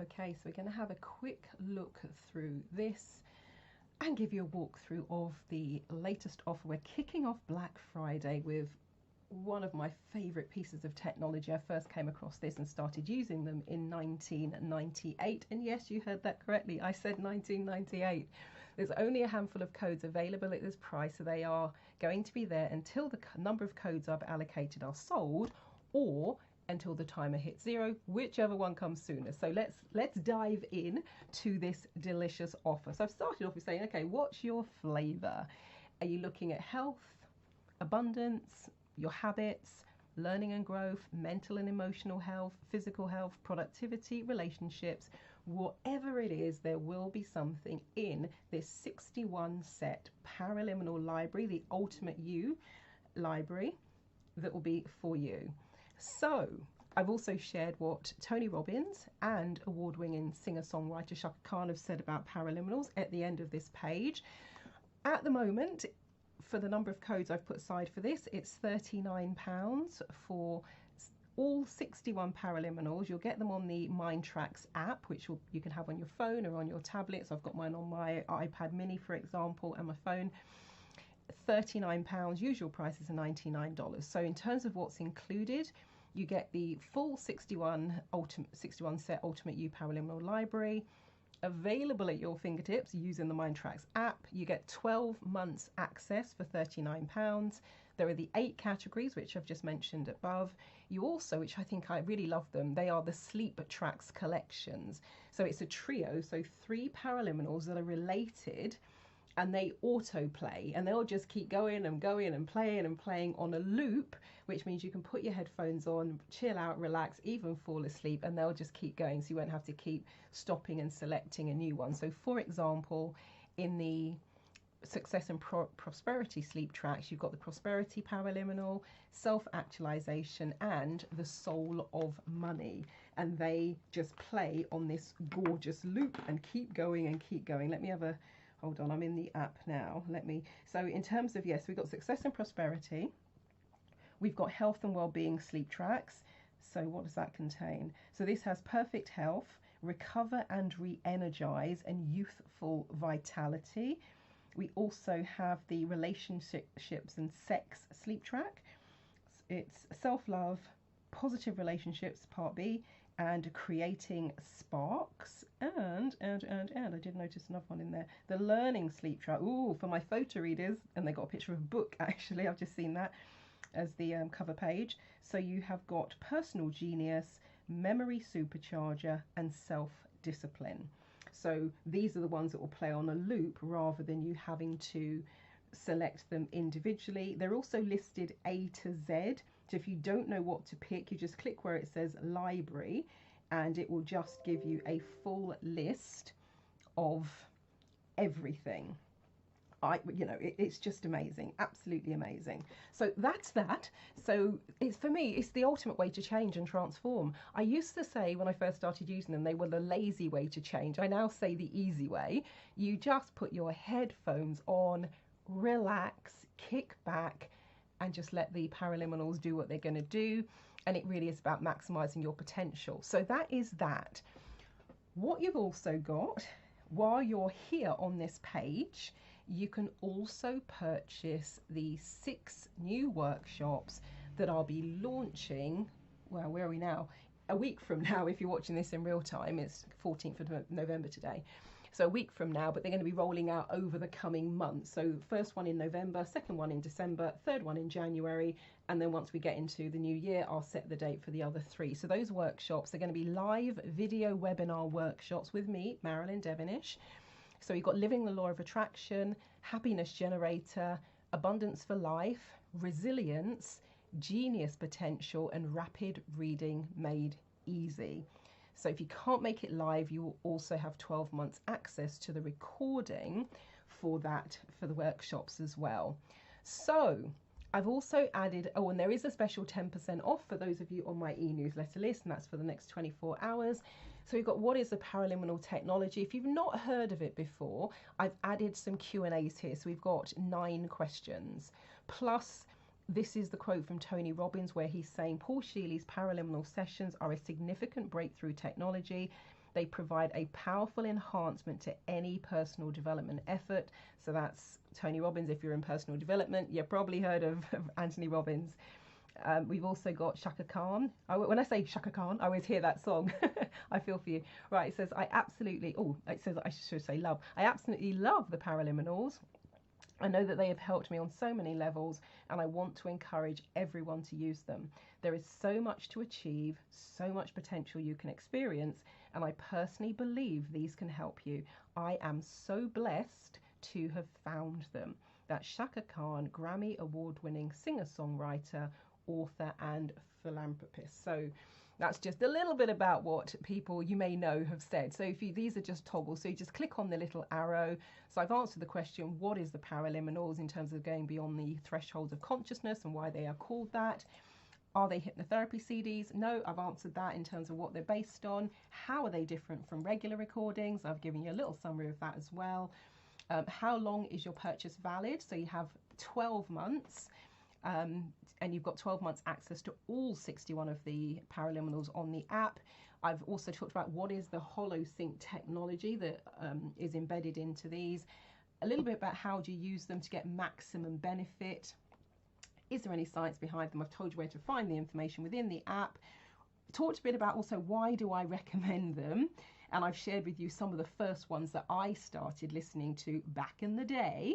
Okay, so we're going to have a quick look through this and give you a walkthrough of the latest offer. We're kicking off Black Friday with one of my favorite pieces of technology. I first came across this and started using them in 1998. And yes, you heard that correctly. I said 1998. There's only a handful of codes available at this price, so they are going to be there until the number of codes I've allocated are sold, or until the timer hits 0, whichever one comes sooner. So let's dive in to this delicious offer. So I've started off with saying, okay, what's your flavor? Are you looking at health, abundance, your habits, learning and growth, mental and emotional health, physical health, productivity, relationships? Whatever it is, there will be something in this 61 set Paraliminal library, the Ultimate You library, that will be for you. So I've also shared what Tony Robbins and award-winning singer-songwriter Shaka Khan have said about Paraliminals at the end of this page. At the moment, for the number of codes I've put aside for this, it's £39 for all 61 Paraliminals. You'll get them on the Mindtracks app, which you can have on your phone or on your tablet. So I've got mine on my iPad mini, for example, and my phone. £39, usual price is $99. So in terms of what's included, you get the full 61 set Ultimate You Paraliminal library available at your fingertips using the Mindtracks app. You get 12 months access for £39. There are the 8 categories which I've just mentioned above. You also, which I think I really love them, they are the Sleep Tracks collections. So it's a trio, so 3 Paraliminals that are related, and they autoplay, and they'll just keep going and going and playing on a loop, which means you can put your headphones on, chill out, relax, even fall asleep, and they'll just keep going, so you won't have to keep stopping and selecting a new one. So for example, in the Success and Prosperity sleep tracks, you've got the Prosperity Paraliminal, Self-Actualization, and the Soul of Money, and they just play on this gorgeous loop and keep going and keep going. Let me have a hold on, I'm in the app now. So in terms of, yes, we've got Success and Prosperity. We've got Health and Wellbeing sleep tracks. So what does that contain? So this has Perfect Health, Recover and Re-energize, and Youthful Vitality. We also have the Relationships and Sex sleep track. It's Self-Love, Positive Relationships, Part B, and Creating Sparks, and I did notice another one in there, the Learning sleep track. Ooh, for my photo readers, and they got a picture of a book actually, I've just seen that as the cover page. So you have got Personal Genius, Memory Supercharger, and Self-Discipline. So these are the ones that will play on a loop rather than you having to select them individually. They're also listed A to Z. So if you don't know what to pick, you just click where it says library, and it will just give you a full list of everything. It's just amazing, absolutely amazing. So that's that. So it's, for me, it's the ultimate way to change and transform. I used to say when I first started using them, they were the lazy way to change. I now say the easy way. You just put your headphones on, relax, kick back, and just let the Paraliminals do what they're going to do. And it really is about maximizing your potential. So that is that. What you've also got, while you're here on this page, you can also purchase the 6 new workshops that I'll be launching. Well, where are we now? A week from now, if you're watching this in real time. It's 14th of November today. So a week from now, but they're going to be rolling out over the coming months. So first one in November, second one in December, third one in January, and then once we get into the new year, I'll set the date for the other 3. So those workshops are going to be live video webinar workshops with me, Marilyn Devonish. So you've got Living the Law of Attraction, Happiness Generator, Abundance for Life, Resilience, Genius Potential, and Rapid Reading Made Easy. So if you can't make it live, you will also have 12 months access to the recording for that, for the workshops as well. So I've also added, oh, and there is a special 10% off for those of you on my e-newsletter list, and that's for the next 24 hours. So we've got what is the Paraliminal technology. If you've not heard of it before, I've added some Q&As here. So we've got 9 questions. Plus, this is the quote from Tony Robbins where he's saying Paul Sheely's Paraliminal sessions are a significant breakthrough technology They provide a powerful enhancement to any personal development effort. So that's Tony Robbins. If you're in personal development, you've probably heard of Anthony Robbins. We've also got Shaka Khan. When I say Shaka Khan, I always hear that song. I feel for you. Right, it says, it says I should say love. I absolutely love the Paraliminals. I know that they have helped me on so many levels, and I want to encourage everyone to use them. There is so much to achieve, so much potential you can experience, and I personally believe these can help you. I am so blessed to have found them. That's Shaka Khan, Grammy award-winning singer-songwriter, author and philanthropist. So that's just a little bit about what people you may know have said. So these are just toggles. So you just click on the little arrow. So I've answered the question, what is the Paraliminals in terms of going beyond the thresholds of consciousness and why they are called that? Are they hypnotherapy CDs? No, I've answered that in terms of what they're based on. How are they different from regular recordings? I've given you a little summary of that as well. How long is your purchase valid? So you have 12 months. And you've got 12 months access to all 61 of the Paraliminals on the app. I've also talked about what is the HoloSync technology that is embedded into these. A little bit about how do you use them to get maximum benefit. Is there any science behind them? I've told you where to find the information within the app. Talked a bit about also why do I recommend them. And I've shared with you some of the first ones that I started listening to back in the day.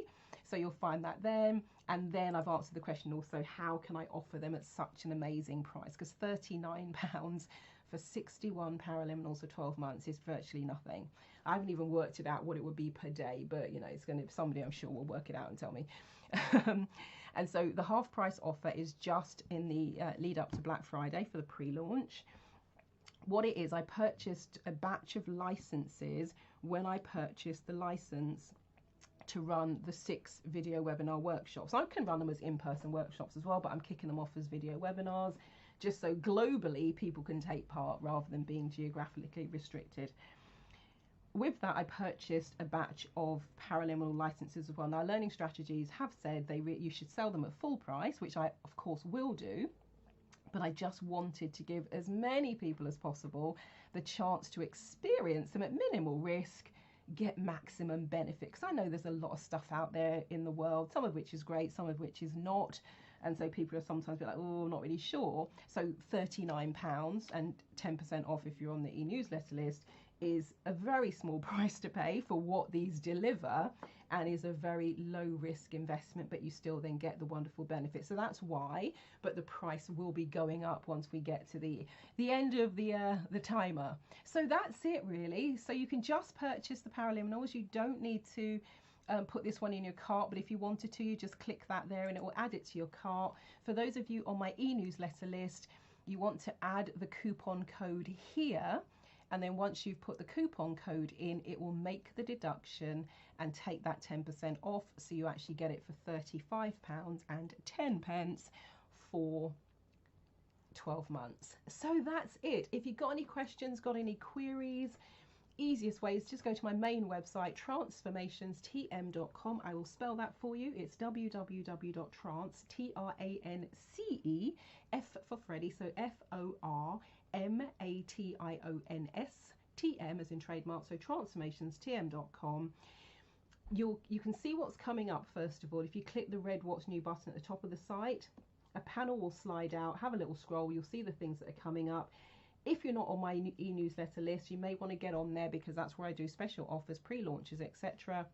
So you'll find that then. And then I've answered the question also, how can I offer them at such an amazing price? Because £39 for 61 Paraliminals for 12 months is virtually nothing. I haven't even worked it out what it would be per day, but you know, it's going to, somebody I'm sure will work it out and tell me. And so the half price offer is just in the lead up to Black Friday for the pre-launch. What it is, I purchased a batch of licenses when I purchased the license to run the 6 video webinar workshops. I can run them as in-person workshops as well, but I'm kicking them off as video webinars just so globally people can take part rather than being geographically restricted. With that, I purchased a batch of Paraliminal licenses as well. Now, Learning Strategies have said you should sell them at full price, which I of course will do, but I just wanted to give as many people as possible the chance to experience them at minimal risk, get maximum benefit, because I know there's a lot of stuff out there in the world, some of which is great, some of which is not, and so people are sometimes like, oh, I'm not really sure. So £39 and 10% off if you're on the e-newsletter list is a very small price to pay for what these deliver, and is a very low risk investment, but you still then get the wonderful benefits. So that's why, but the price will be going up once we get to the end of the timer. So that's it really. So you can just purchase the Paraliminals. You don't need to put this one in your cart, but if you wanted to, you just click that there and it will add it to your cart. For those of you on my e-newsletter list, you want to add the coupon code here. And then once you've put the coupon code in, it will make the deduction and take that 10% off. So you actually get it for £35 and 10 pence for 12 months. So that's it. If you've got any questions, got any queries, easiest way is just go to my main website, transformationstm.com. I will spell that for you. It's www.trance, T-R-A-N-C-E, F for Freddie, so F-O-R-M-A-T-I-O-N-S, T-M as in trademark, so transformationstm.com. You can see what's coming up first of all. If you click the red What's New button at the top of the site, a panel will slide out, have a little scroll, you'll see the things that are coming up. If you're not on my e-newsletter list, you may want to get on there because that's where I do special offers, pre-launches, etc.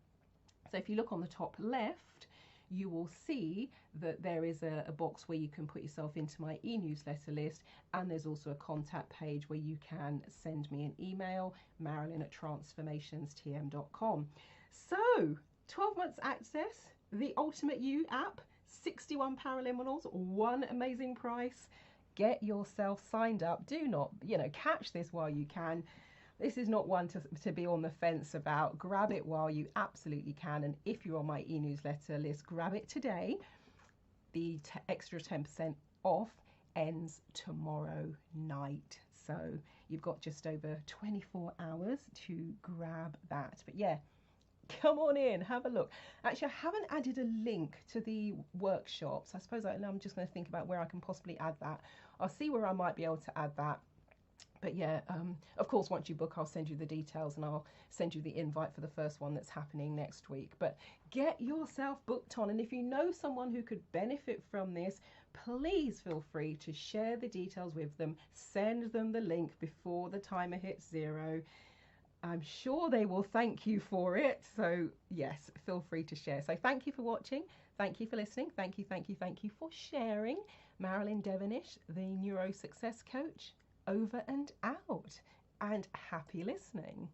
So if you look on the top left, you will see that there is a box where you can put yourself into my e-newsletter list, and there's also a contact page where you can send me an email, marilyn@transformationstm.com. So 12 months access, the Ultimate You app, 61 Paraliminals, one amazing price. Get yourself signed up. Do not, catch this while you can. This is not one to be on the fence about. Grab it while you absolutely can. And if you're on my e-newsletter list, grab it today. The extra 10% off ends tomorrow night. So you've got just over 24 hours to grab that. But yeah, come on in, have a look. Actually, I haven't added a link to the workshops. I suppose I'm just going to think about where I can possibly add that. I'll see where I might be able to add that. But yeah, of course, once you book, I'll send you the details and I'll send you the invite for the first one that's happening next week. But get yourself booked on. And if you know someone who could benefit from this, please feel free to share the details with them. Send them the link before the timer hits 0. I'm sure they will thank you for it. So yes, feel free to share. So thank you for watching. Thank you for listening. Thank you for sharing. Marilyn Devonish, the Neuro Success Coach, over and out, and happy listening.